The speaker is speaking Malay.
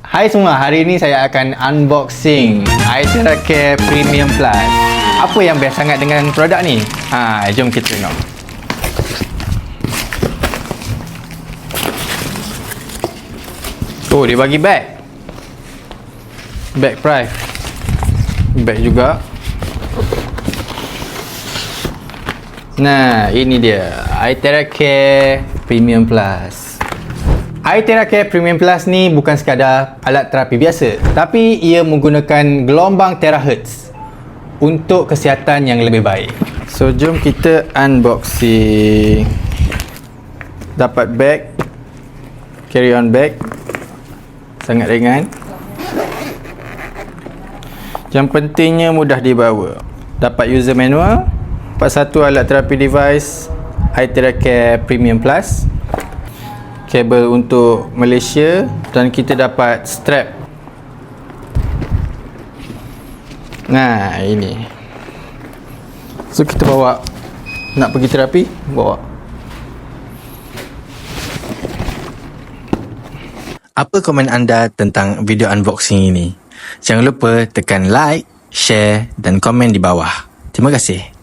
Hai semua, hari ini saya akan unboxing iTera Care Premium Plus. Apa yang best sangat dengan produk ni? Jom kita tengok. Oh, dia bagi bag. Bag price. Bag juga. Nah, ini dia iTera Care Premium Plus. iTera Care Premium Plus ni bukan sekadar alat terapi biasa, tapi ia menggunakan gelombang terahertz untuk kesihatan yang lebih baik. So, jom kita unboxing. Dapat bag, carry on bag, sangat ringan. Yang pentingnya mudah dibawa. Dapat user manual, dapat satu alat terapi device iTera Care Premium Plus, kabel untuk Malaysia, dan kita dapat strap. Nah, ini. So, kita bawa, nak pergi terapi, bawa. Apa komen anda tentang video unboxing ini? Jangan lupa tekan like, share dan komen di bawah. Terima kasih.